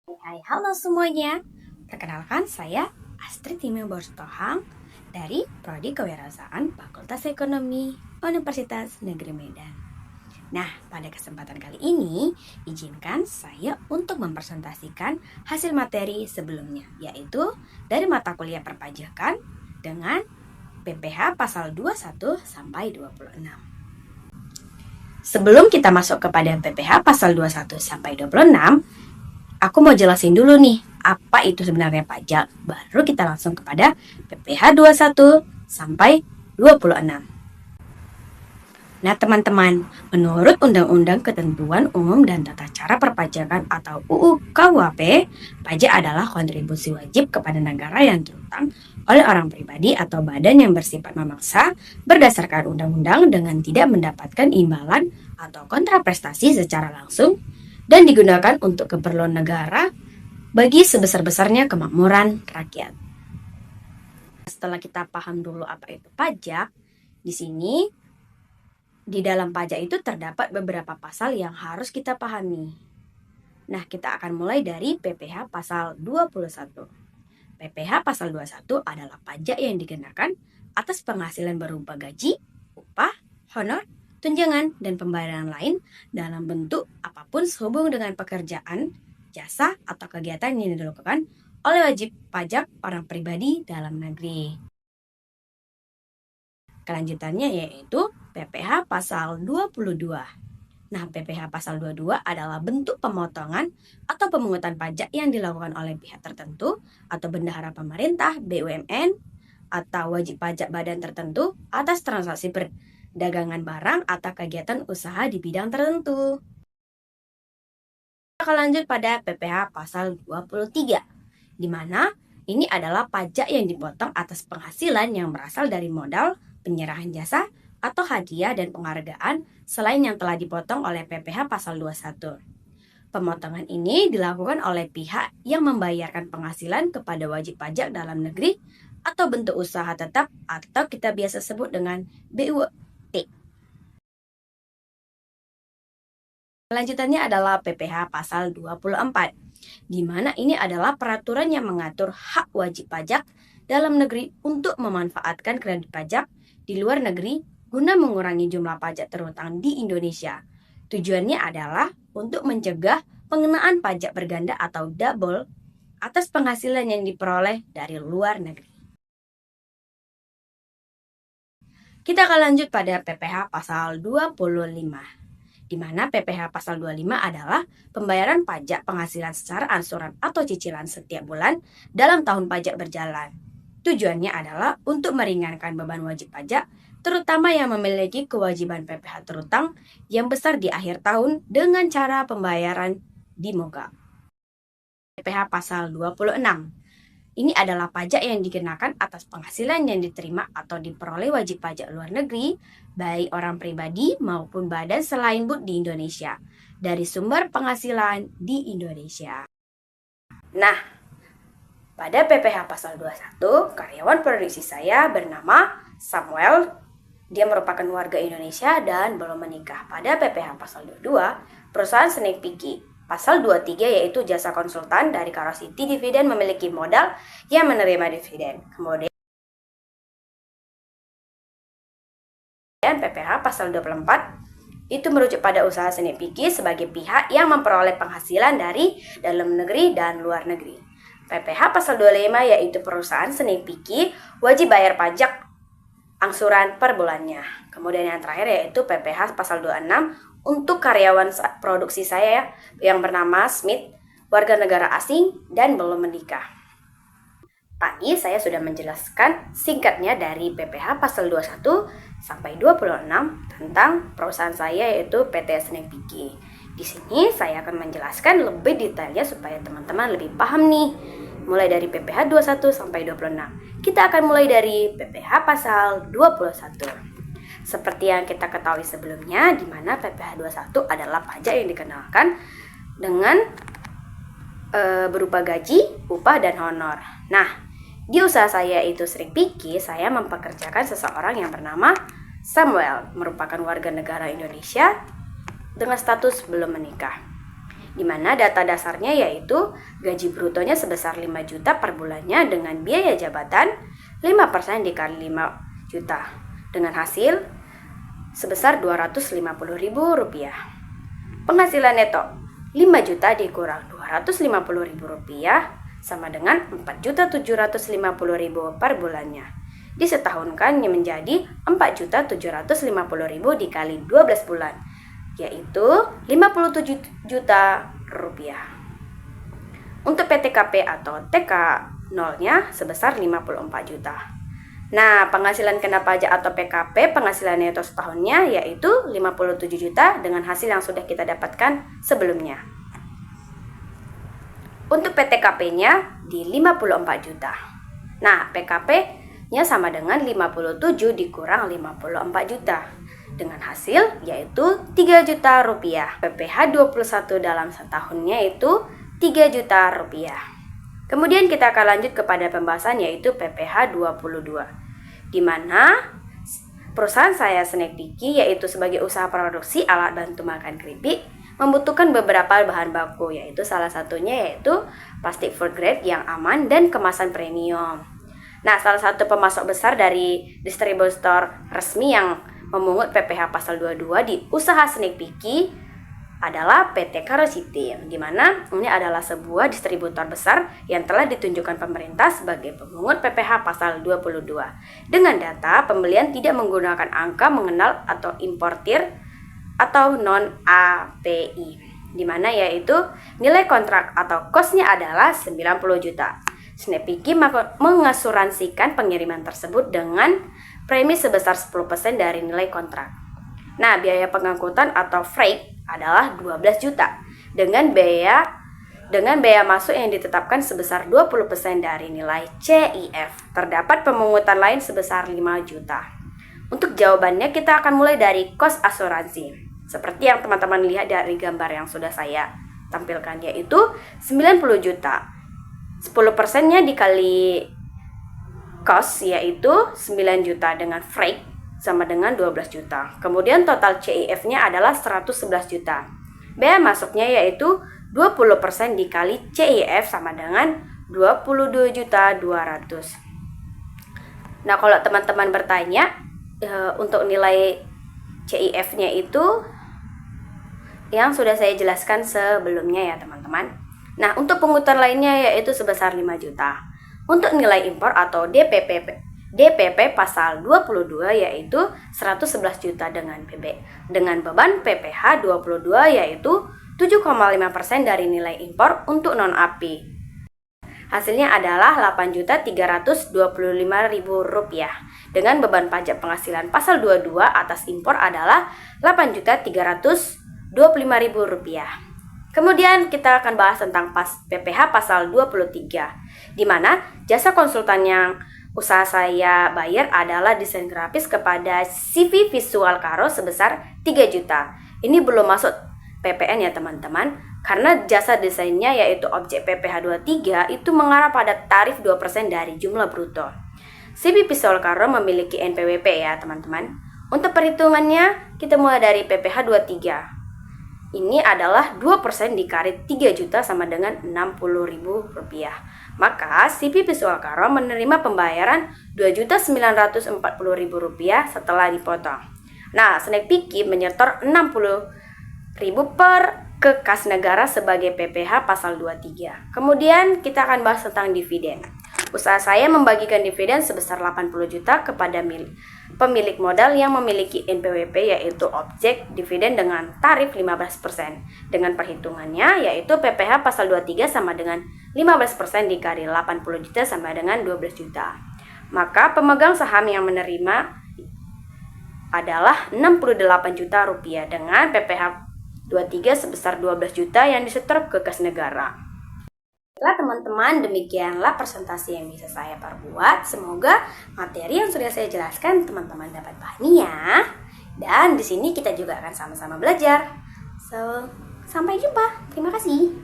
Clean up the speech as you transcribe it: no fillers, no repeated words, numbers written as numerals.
Hai, halo semuanya. Perkenalkan, saya Astrid Timur Borstohang dari Prodi Kewirausahaan Fakultas Ekonomi Universitas Negeri Medan. Nah, pada kesempatan kali ini, izinkan saya untuk mempresentasikan hasil materi sebelumnya, yaitu dari mata kuliah perpajakan dengan PPh pasal 21 sampai 26. Sebelum kita masuk kepada PPh pasal 21 sampai 26, aku mau jelasin dulu nih, apa itu sebenarnya pajak. Baru kita langsung kepada PPh 21 sampai 26. Nah teman-teman, menurut Undang-Undang Ketentuan Umum dan Tata Cara Perpajakan atau UU KUHP, pajak adalah kontribusi wajib kepada negara yang terutang oleh orang pribadi atau badan yang bersifat memaksa berdasarkan undang-undang dengan tidak mendapatkan imbalan atau kontraprestasi secara langsung dan digunakan untuk keperluan negara bagi sebesar-besarnya kemakmuran rakyat. Setelah kita paham dulu apa itu pajak, di sini di dalam pajak itu terdapat beberapa pasal yang harus kita pahami. Nah, kita akan mulai dari PPh pasal 21. PPh pasal 21 adalah pajak yang dikenakan atas penghasilan berupa gaji, upah, honor, tunjangan, dan pembayaran lain dalam bentuk apapun sehubung dengan pekerjaan, jasa, atau kegiatan yang dilakukan oleh wajib pajak orang pribadi dalam negeri. Kelanjutannya yaitu PPh pasal 22. Nah, PPh pasal 22 adalah bentuk pemotongan atau pemungutan pajak yang dilakukan oleh pihak tertentu atau bendahara pemerintah, BUMN, atau wajib pajak badan tertentu atas transaksi perdagangan barang atau kegiatan usaha di bidang tertentu. Kita akan lanjut pada PPh pasal 23, di mana ini adalah pajak yang dipotong atas penghasilan yang berasal dari modal, penyerahan jasa, atau hadiah dan penghargaan selain yang telah dipotong oleh PPh pasal 21. Pemotongan ini dilakukan oleh pihak yang membayarkan penghasilan kepada wajib pajak dalam negeri atau bentuk usaha tetap atau kita biasa sebut dengan BUT. Selanjutnya adalah PPh pasal 24, di mana ini adalah peraturan yang mengatur hak wajib pajak dalam negeri untuk memanfaatkan kredit pajak di luar negeri guna mengurangi jumlah pajak terutang di Indonesia. Tujuannya adalah untuk mencegah pengenaan pajak berganda atau double atas penghasilan yang diperoleh dari luar negeri. Kita akan lanjut pada PPh pasal 25, di mana PPh pasal 25 adalah pembayaran pajak penghasilan secara angsuran atau cicilan setiap bulan dalam tahun pajak berjalan. Tujuannya adalah untuk meringankan beban wajib pajak, terutama yang memiliki kewajiban PPh terutang yang besar di akhir tahun dengan cara pembayaran di mogak. PPh pasal 26. Ini adalah pajak yang dikenakan atas penghasilan yang diterima atau diperoleh wajib pajak luar negeri, baik orang pribadi maupun badan selain BUT di Indonesia, dari sumber penghasilan di Indonesia. Nah, pada PPh pasal 21, karyawan produksi saya bernama Samuel. Dia merupakan warga Indonesia dan belum menikah. Pada PPh pasal 22, perusahaan Snake Picky. Pasal 23 yaitu jasa konsultan dari Karosity Dividen memiliki modal yang menerima dividen. Kemudian PPh pasal 24 itu merujuk pada usaha Snake Picky sebagai pihak yang memperoleh penghasilan dari dalam negeri dan luar negeri. PPh pasal 25 yaitu perusahaan Snake Picky wajib bayar pajak angsuran per bulannya. Kemudian yang terakhir yaitu PPh pasal 26 untuk karyawan produksi saya yang bernama Smith, warga negara asing dan belum menikah. Tadi saya sudah menjelaskan singkatnya dari PPh pasal 21 sampai 26 tentang perusahaan saya yaitu PT Snake Picky. Di sini saya akan menjelaskan lebih detailnya supaya teman-teman lebih paham nih. Mulai dari PPh 21 sampai 26. Kita akan mulai dari PPh pasal 21. Seperti yang kita ketahui sebelumnya, di mana PPh 21 adalah pajak yang dikenakan dengan berupa gaji, upah, dan honor. Nah, di usaha saya itu Snake Picky, saya mempekerjakan seseorang yang bernama Samuel, merupakan warga negara Indonesia dengan status belum menikah. di mana data dasarnya yaitu gaji brutonya sebesar 5 juta per bulannya dengan biaya jabatan 5% dikali 5 juta dengan hasil sebesar Rp250.000. Penghasilan neto 5 juta dikurang Rp250.000 sama dengan Rp4.750.000 per bulannya. Disetahunkan menjadi Rp4.750.000 dikali 12 bulan, yaitu Rp57 juta. Untuk PTKP atau TK 0-nya sebesar 54 juta. Nah, penghasilan kena pajak atau PKP penghasilan neto setahunnya yaitu 57 juta dengan hasil yang sudah kita dapatkan sebelumnya. Untuk PTKP-nya di 54 juta. Nah, PKP-nya sama dengan 57 dikurang 54 juta. Dengan hasil yaitu 3 juta rupiah. PPh 21 dalam setahunnya itu 3 juta rupiah. Kemudian kita akan lanjut kepada pembahasan yaitu PPh 22. Di mana perusahaan saya Snack Picky yaitu sebagai usaha produksi alat bantu makan keripik membutuhkan beberapa bahan baku, yaitu salah satunya yaitu plastik food grade yang aman dan kemasan premium. Nah, salah satu pemasok besar dari distributor resmi yang memungut PPh pasal 22 di usaha Snack Picky adalah PT Karositi, di mana ini adalah sebuah distributor besar yang telah ditunjukkan pemerintah sebagai pemungut PPh pasal 22. Dengan data pembelian tidak menggunakan angka mengenal atau importir atau non-API, di mana yaitu nilai kontrak atau kosnya adalah 90 juta. Snack Picky mengasuransikan pengiriman tersebut dengan premi sebesar 10% dari nilai kontrak. Nah, biaya pengangkutan atau freight adalah 12 juta dengan biaya masuk yang ditetapkan sebesar 20% dari nilai CIF. Terdapat pemungutan lain sebesar 5 juta. Untuk jawabannya kita akan mulai dari kos asuransi. Seperti yang teman-teman lihat dari gambar yang sudah saya tampilkan, yaitu 90 juta. 10%-nya dikali kos yaitu 9 juta dengan freight sama dengan 12 juta. Kemudian total CIF-nya adalah 111 juta. Bea masuknya yaitu 20% dikali CIF sama dengan 22 juta 200. Nah, kalau teman-teman bertanya untuk nilai CIF-nya itu yang sudah saya jelaskan sebelumnya ya teman-teman. Nah, untuk pungutan lainnya yaitu sebesar 5 juta. Untuk nilai impor atau DPP pasal 22 yaitu 111 juta dengan beban PPh 22 yaitu 7,5% dari nilai impor untuk non-API. Hasilnya adalah Rp8.325.000 dengan beban pajak penghasilan pasal 22 atas impor adalah Rp8.325.000. Kemudian kita akan bahas tentang PPh pasal 23, di mana jasa konsultan yang usaha saya bayar adalah desain grafis kepada CV Visual Karo sebesar 3 juta. Ini belum masuk PPN ya teman-teman, karena jasa desainnya yaitu objek PPh 23 itu mengarah pada tarif 2% dari jumlah bruto. CV Visual Karo memiliki NPWP ya teman-teman. Untuk perhitungannya kita mulai dari PPh 23. Ini adalah 2% dikali 3 juta sama dengan Rp60.000. Maka CV Visual Karo menerima pembayaran Rp2.940.000 setelah dipotong. Nah, Snack Picky menyetor Rp60.000 ke kas negara sebagai PPh pasal 23. Kemudian kita akan bahas tentang dividen. Usaha saya membagikan dividen sebesar 80 juta kepada pemilik modal yang memiliki NPWP yaitu objek dividen dengan tarif 15%. Dengan perhitungannya yaitu PPh pasal 23 sama dengan 15% dikali 80 juta sama dengan 12 juta. Maka pemegang saham yang menerima adalah Rp68 juta dengan PPh 23 sebesar 12 juta yang disetor ke kas negara. Baiklah teman-teman, demikianlah presentasi yang bisa saya perbuat. Semoga materi yang sudah saya jelaskan teman-teman dapat pahami ya. Dan di sini kita juga akan sama-sama belajar. Sampai jumpa. Terima kasih.